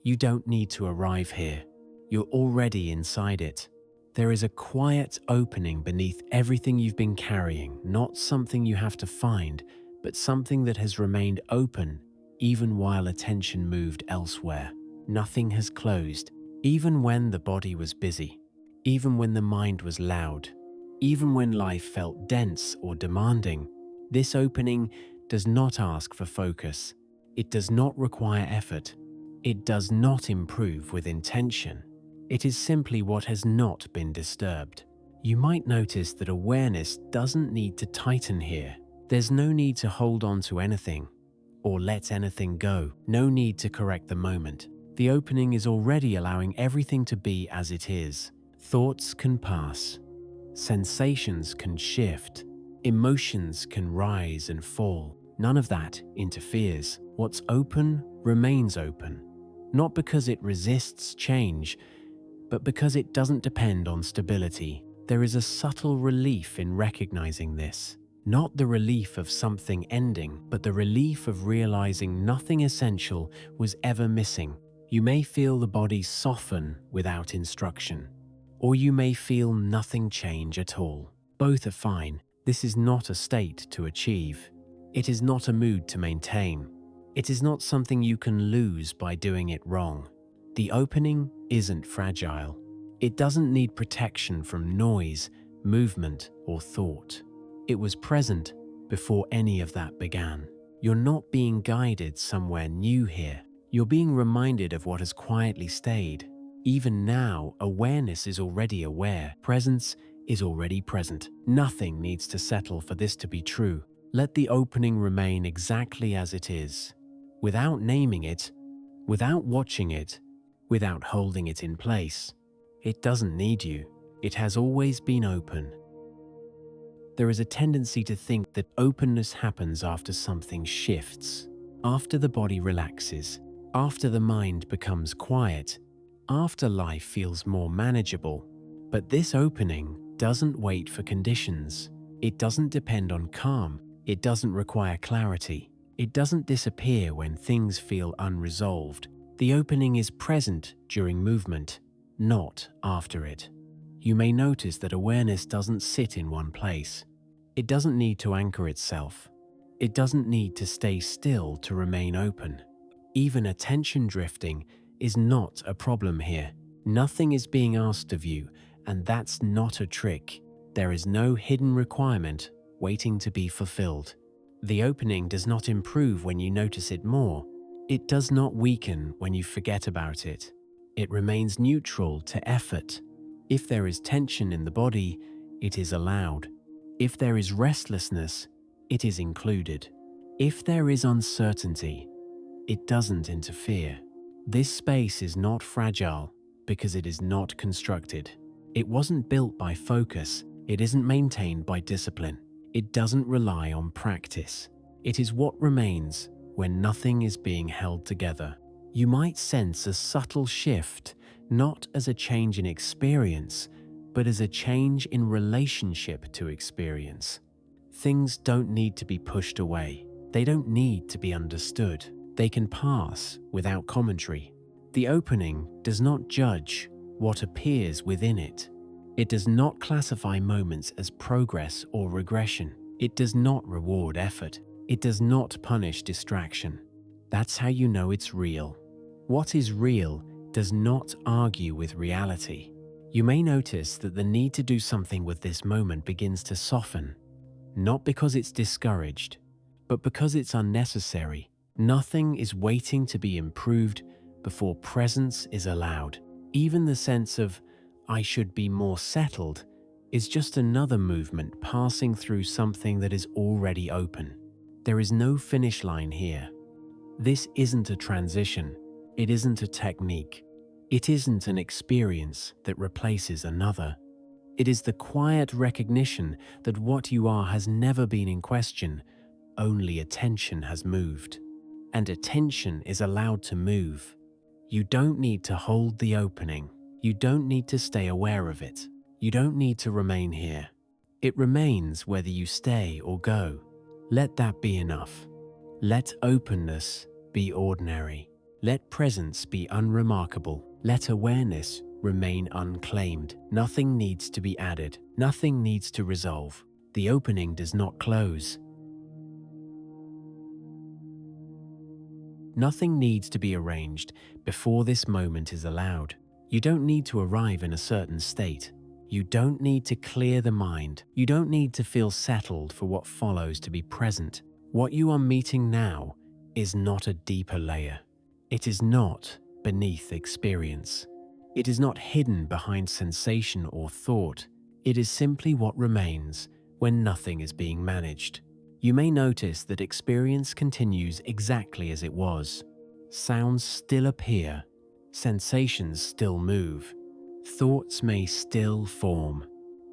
You don't need to arrive here. You're already inside it. There is a quiet opening beneath everything you've been carrying, not something you have to find, but something that has remained open even while attention moved elsewhere. Nothing has closed, even when the body was busy, even when the mind was loud, even when life felt dense or demanding. This opening does not ask for focus. It does not require effort. It does not improve with intention. It is simply what has not been disturbed. You might notice that awareness doesn't need to tighten here. There's no need to hold on to anything or let anything go. No need to correct the moment. The opening is already allowing everything to be as it is. Thoughts can pass. Sensations can shift. Emotions can rise and fall. None of that interferes. What's open remains open. Not because it resists change, but because it doesn't depend on stability. There is a subtle relief in recognizing this. Not the relief of something ending, but the relief of realizing nothing essential was ever missing. You may feel the body soften without instruction, or you may feel nothing change at all. Both are fine. This is not a state to achieve. It is not a mood to maintain. It is not something you can lose by doing it wrong. The opening isn't fragile. It doesn't need protection from noise, movement, or thought. It was present before any of that began. You're not being guided somewhere new here. You're being reminded of what has quietly stayed. Even now, awareness is already aware. Presence is already present. Nothing needs to settle for this to be true. Let the opening remain exactly as it is, without naming it, without watching it, without holding it in place. It doesn't need you. It has always been open. There is a tendency to think that openness happens after something shifts, after the body relaxes, after the mind becomes quiet, after life feels more manageable. But this opening doesn't wait for conditions. It doesn't depend on calm. It doesn't require clarity. It doesn't disappear when things feel unresolved. The opening is present during movement, not after it. You may notice that awareness doesn't sit in one place. It doesn't need to anchor itself. It doesn't need to stay still to remain open. Even attention drifting is not a problem here. Nothing is being asked of you, and that's not a trick. There is no hidden requirement waiting to be fulfilled. The opening does not improve when you notice it more. It does not weaken when you forget about it. It remains neutral to effort. If there is tension in the body, it is allowed. If there is restlessness, it is included. If there is uncertainty, it doesn't interfere. This space is not fragile because it is not constructed. It wasn't built by focus. It isn't maintained by discipline. It doesn't rely on practice. It is what remains when nothing is being held together. You might sense a subtle shift, not as a change in experience, but as a change in relationship to experience. Things don't need to be pushed away. They don't need to be understood. They can pass without commentary. The opening does not judge what appears within it. It does not classify moments as progress or regression. It does not reward effort. It does not punish distraction. That's how you know it's real. What is real does not argue with reality. You may notice that the need to do something with this moment begins to soften, not because it's discouraged, but because it's unnecessary. Nothing is waiting to be improved before presence is allowed. Even the sense of, I should be more settled, is just another movement passing through something that is already open. There is no finish line here. This isn't a transition. It isn't a technique. It isn't an experience that replaces another. It is the quiet recognition that what you are has never been in question, only attention has moved. And attention is allowed to move. You don't need to hold the opening. You don't need to stay aware of it. You don't need to remain here. It remains whether you stay or go. Let that be enough. Let openness be ordinary. Let presence be unremarkable. Let awareness remain unclaimed. Nothing needs to be added. Nothing needs to resolve. The opening does not close. Nothing needs to be arranged before this moment is allowed. You don't need to arrive in a certain state. You don't need to clear the mind. You don't need to feel settled for what follows to be present. What you are meeting now is not a deeper layer. It is not beneath experience. It is not hidden behind sensation or thought. It is simply what remains when nothing is being managed. You may notice that experience continues exactly as it was. Sounds still appear. Sensations still move. Thoughts may still form.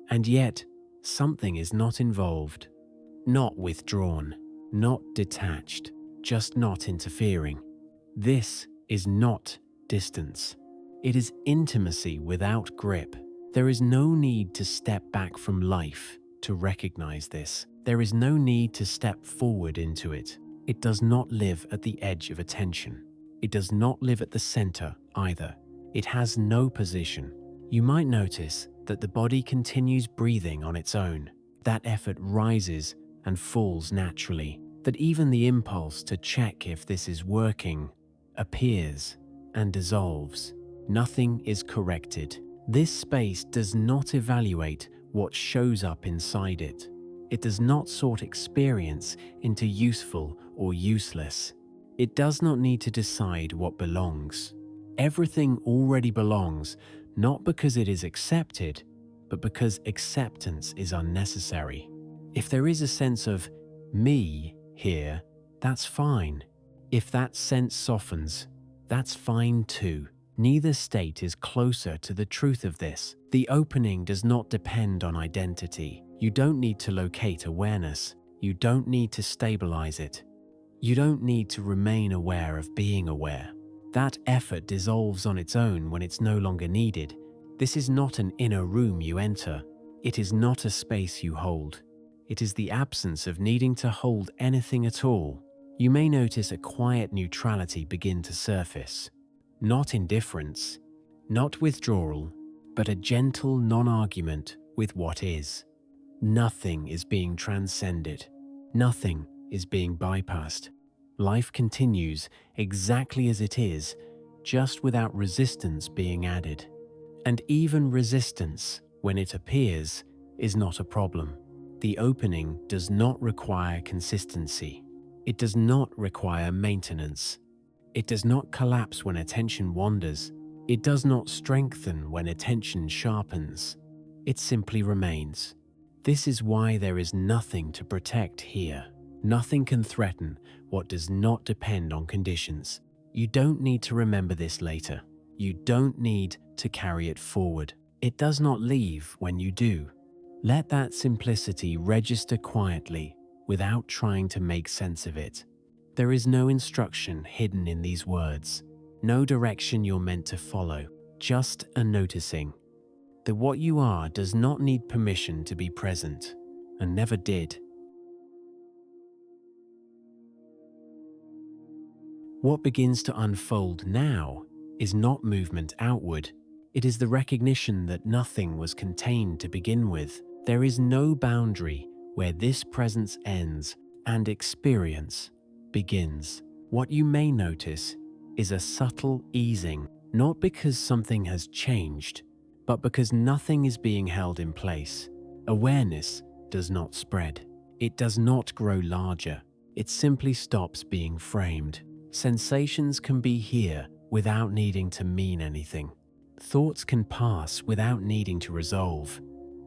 And yet, something is not involved. Not withdrawn. Not detached. Just not interfering. This is not distance. It is intimacy without grip. There is no need to step back from life to recognize this. There is no need to step forward into it. It does not live at the edge of attention. It does not live at the center either. It has no position. You might notice that the body continues breathing on its own. That effort rises and falls naturally. That even the impulse to check if this is working appears and dissolves. Nothing is corrected. This space does not evaluate what shows up inside it. It does not sort experience into useful or useless. It does not need to decide what belongs. Everything already belongs, not because it is accepted, but because acceptance is unnecessary. If there is a sense of me here, that's fine. If that sense softens, that's fine too. Neither state is closer to the truth of this. The opening does not depend on identity. You don't need to locate awareness. You don't need to stabilize it. You don't need to remain aware of being aware. That effort dissolves on its own when it's no longer needed. This is not an inner room you enter. It is not a space you hold. It is the absence of needing to hold anything at all. You may notice a quiet neutrality begin to surface. Not indifference, not withdrawal, but a gentle non-argument with what is. Nothing is being transcended. Nothing is being bypassed. Life continues exactly as it is, just without resistance being added. And even resistance, when it appears, is not a problem. The opening does not require consistency. It does not require maintenance. It does not collapse when attention wanders. It does not strengthen when attention sharpens. It simply remains. This is why there is nothing to protect here. Nothing can threaten what does not depend on conditions. You don't need to remember this later. You don't need to carry it forward. It does not leave when you do. Let that simplicity register quietly without trying to make sense of it. There is no instruction hidden in these words, no direction you're meant to follow, just a noticing that what you are does not need permission to be present, and never did. What begins to unfold now is not movement outward. It is the recognition that nothing was contained to begin with. There is no boundary where this presence ends and experience begins. What you may notice is a subtle easing, not because something has changed, but because nothing is being held in place. Awareness does not spread. It does not grow larger. It simply stops being framed. Sensations can be here without needing to mean anything. Thoughts can pass without needing to resolve.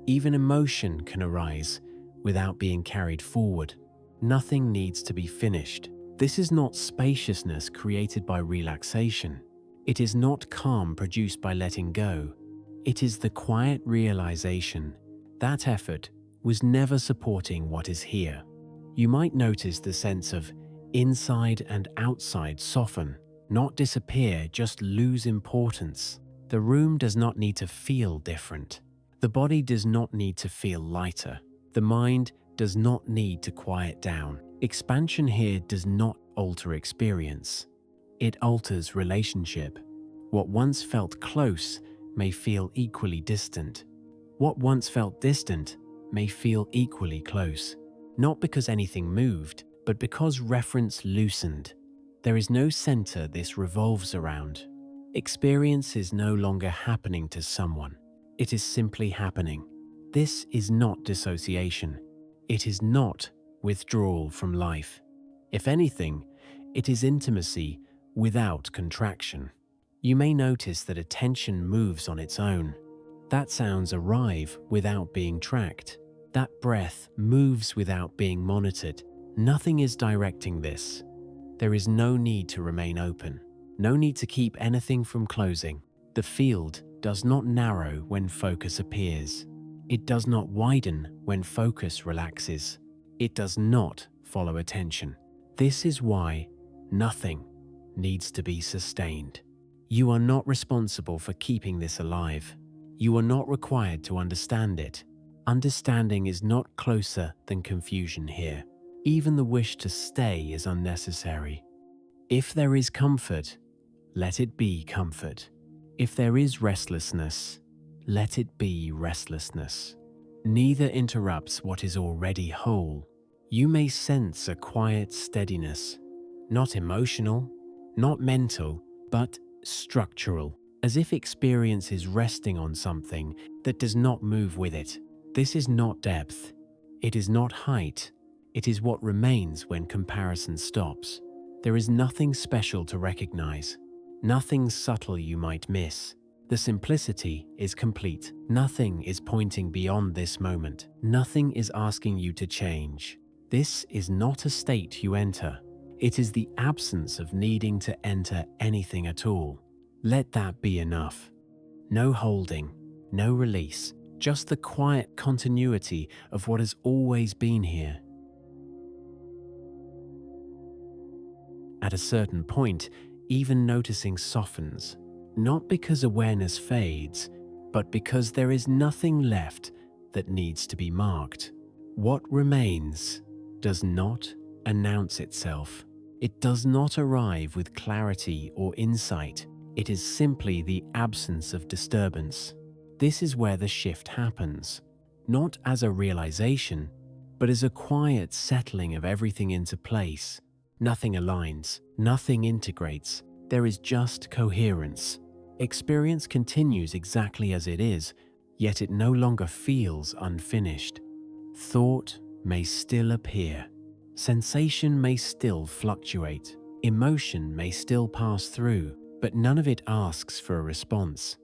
Even emotion can arise without being carried forward. Nothing needs to be finished. This is not spaciousness created by relaxation. It is not calm produced by letting go. It is the quiet realization that effort was never supporting what is here. You might notice the sense of inside and outside soften, not disappear, just lose importance. The room does not need to feel different. The body does not need to feel lighter. The mind does not need to quiet down. Expansion here does not alter experience. It alters relationship. What once felt close may feel equally distant. What once felt distant may feel equally close. Not because anything moved, but because reference loosened. There is no center this revolves around. Experience is no longer happening to someone. It is simply happening. This is not dissociation. It is not withdrawal from life. If anything, it is intimacy without contraction. You may notice that attention moves on its own. That sounds arrive without being tracked. That breath moves without being monitored. Nothing is directing this. There is no need to remain open. No need to keep anything from closing. The field does not narrow when focus appears. It does not widen when focus relaxes. It does not follow attention. This is why nothing needs to be sustained. You are not responsible for keeping this alive. You are not required to understand it. Understanding is not closer than confusion here. Even the wish to stay is unnecessary. If there is comfort, let it be comfort. If there is restlessness, let it be restlessness. Neither interrupts what is already whole. You may sense a quiet steadiness, not emotional, not mental, but structural, as if experience is resting on something that does not move with it. This is not depth. It is not height. It is what remains when comparison stops. There is nothing special to recognize, nothing subtle you might miss. The simplicity is complete. Nothing is pointing beyond this moment. Nothing is asking you to change. This is not a state you enter. It is the absence of needing to enter anything at all. Let that be enough. No holding, no release, just the quiet continuity of what has always been here. At a certain point, even noticing softens, not because awareness fades, but because there is nothing left that needs to be marked. What remains does not announce itself. It does not arrive with clarity or insight. It is simply the absence of disturbance. This is where the shift happens, not as a realization, but as a quiet settling of everything into place. Nothing aligns, nothing integrates. There is just coherence. Experience continues exactly as it is, yet it no longer feels unfinished. Thought may still appear. Sensation may still fluctuate. Emotion may still pass through, but none of it asks for a response.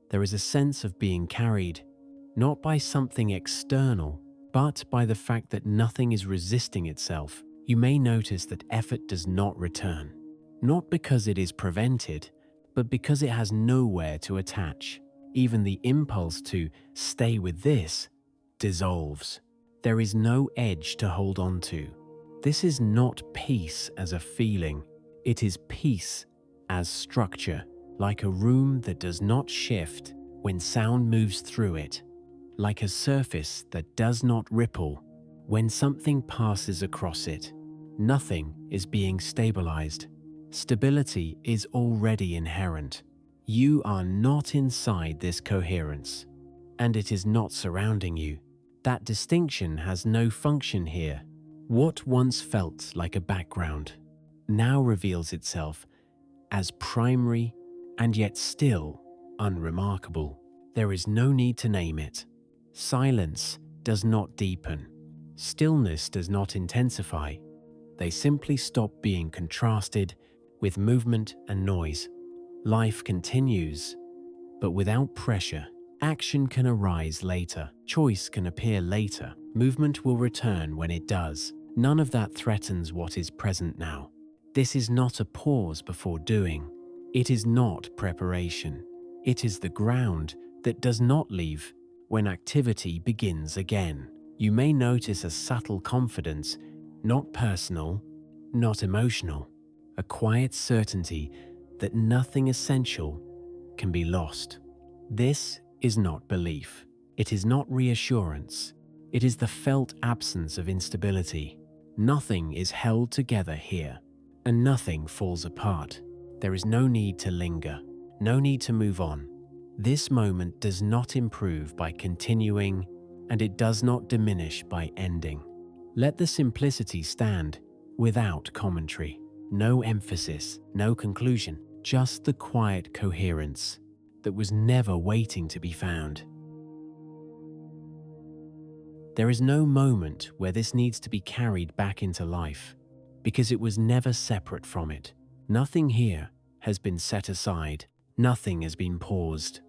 There is a sense of being carried, not by something external, but by the fact that nothing is resisting itself. You may notice that effort does not return, not because it is prevented, but because it has nowhere to attach. Even the impulse to stay with this dissolves. There is no edge to hold on to. This is not peace as a feeling. It is peace as structure, like a room that does not shift when sound moves through it, like a surface that does not ripple when something passes across it. Nothing is being stabilized. Stability is already inherent. You are not inside this coherence, and it is not surrounding you. That distinction has no function here. What once felt like a background now reveals itself as primary and yet still unremarkable. There is no need to name it. Silence does not deepen. Stillness does not intensify. They simply stop being contrasted with movement and noise. Life continues, but without pressure. Action can arise later. Choice can appear later. Movement will return when it does. None of that threatens what is present now. This is not a pause before doing. It is not preparation. It is the ground that does not leave when activity begins again. You may notice a subtle confidence, not personal, not emotional, a quiet certainty that nothing essential can be lost. This is not belief. It is not reassurance. It is the felt absence of instability. Nothing is held together here, and nothing falls apart. There is no need to linger, no need to move on. This moment does not improve by continuing, and it does not diminish by ending. Let the simplicity stand without commentary. No emphasis, no conclusion, just the quiet coherence that was never waiting to be found. There is no moment where this needs to be carried back into life, because it was never separate from it. Nothing here has been set aside, nothing has been paused.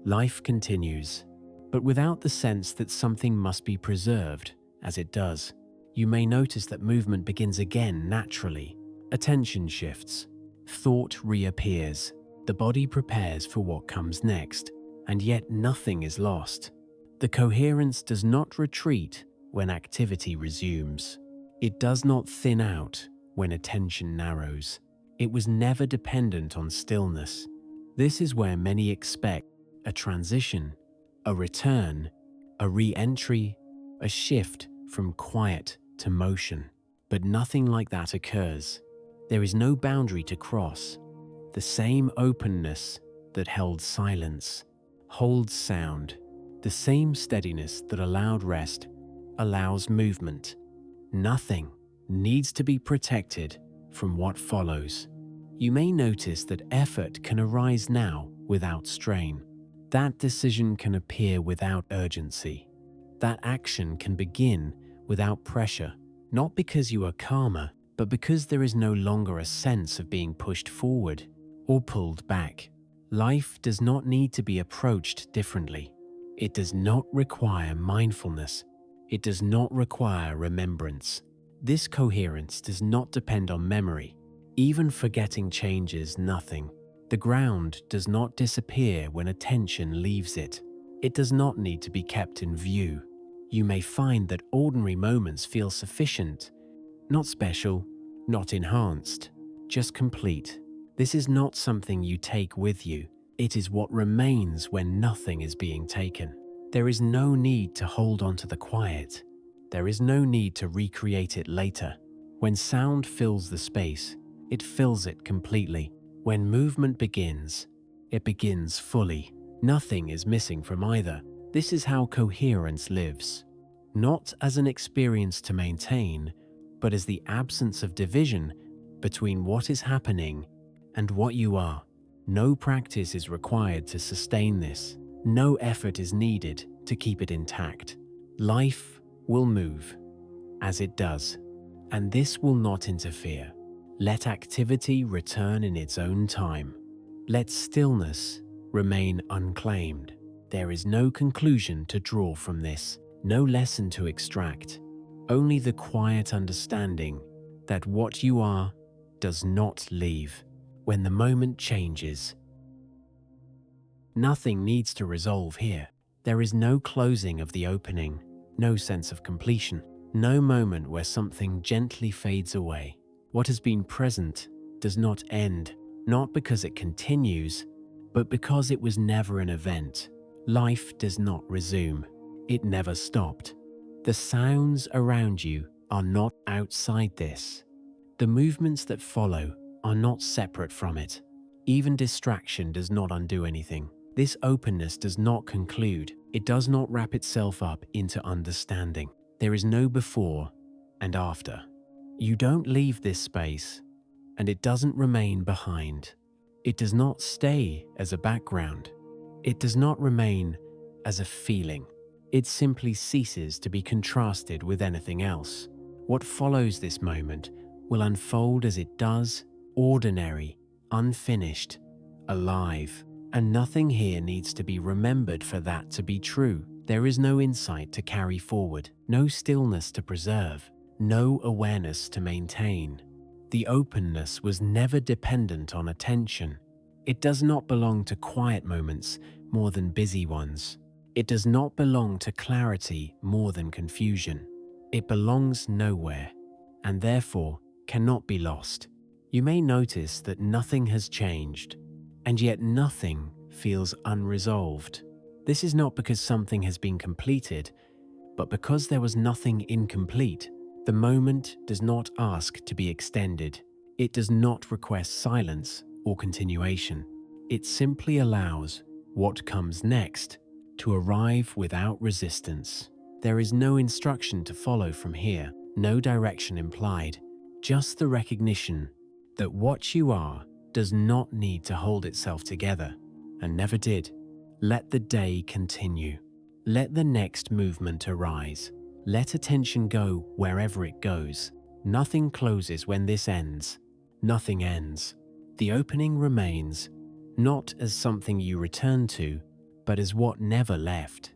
Life continues, but without the sense that something must be preserved, as it does. You may notice that movement begins again naturally. Attention shifts, thought reappears, the body prepares for what comes next, and yet nothing is lost. The coherence does not retreat when activity resumes. It does not thin out when attention narrows. It was never dependent on stillness. This is where many expect a transition, a return, a re-entry, a shift from quiet to motion. But nothing like that occurs. There is no boundary to cross. The same openness that held silence holds sound. The same steadiness that allowed rest allows movement. Nothing needs to be protected from what follows. You may notice that effort can arise now without strain. That decision can appear without urgency. That action can begin without pressure, not because you are calmer, but because there is no longer a sense of being pushed forward or pulled back. Life does not need to be approached differently. It does not require mindfulness. It does not require remembrance. This coherence does not depend on memory. Even forgetting changes nothing. The ground does not disappear when attention leaves it. It does not need to be kept in view. You may find that ordinary moments feel sufficient, not special, not enhanced, just complete. This is not something you take with you. It is what remains when nothing is being taken. There is no need to hold on to the quiet. There is no need to recreate it later. When sound fills the space, it fills it completely. When movement begins, it begins fully. Nothing is missing from either. This is how coherence lives. Not as an experience to maintain, but as the absence of division between what is happening and what you are. No practice is required to sustain this. No effort is needed to keep it intact. Life will move, as it does, and this will not interfere. Let activity return in its own time. Let stillness remain unclaimed. There is no conclusion to draw from this, no lesson to extract, only the quiet understanding that what you are does not leave. When the moment changes, nothing needs to resolve here. There is no closing of the opening, no sense of completion, no moment where something gently fades away. What has been present does not end, not because it continues, but because it was never an event. Life does not resume. It never stopped. The sounds around you are not outside this. The movements that follow are not separate from it. Even distraction does not undo anything. This openness does not conclude. It does not wrap itself up into understanding. There is no before and after. You don't leave this space, and it doesn't remain behind. It does not stay as a background. It does not remain as a feeling. It simply ceases to be contrasted with anything else. What follows this moment will unfold as it does, ordinary, unfinished, alive. And nothing here needs to be remembered for that to be true. There is no insight to carry forward, no stillness to preserve, no awareness to maintain. The openness was never dependent on attention. It does not belong to quiet moments more than busy ones. It does not belong to clarity more than confusion. It belongs nowhere, and therefore cannot be lost. You may notice that nothing has changed, and yet nothing feels unresolved. This is not because something has been completed, but because there was nothing incomplete. The moment does not ask to be extended. It does not request silence or continuation. It simply allows what comes next to arrive without resistance. There is no instruction to follow from here, no direction implied, just the recognition that what you are does not need to hold itself together, and never did. Let the day continue. Let the next movement arise. Let attention go wherever it goes. Nothing closes when this ends. Nothing ends. The opening remains, not as something you return to, but as what never left.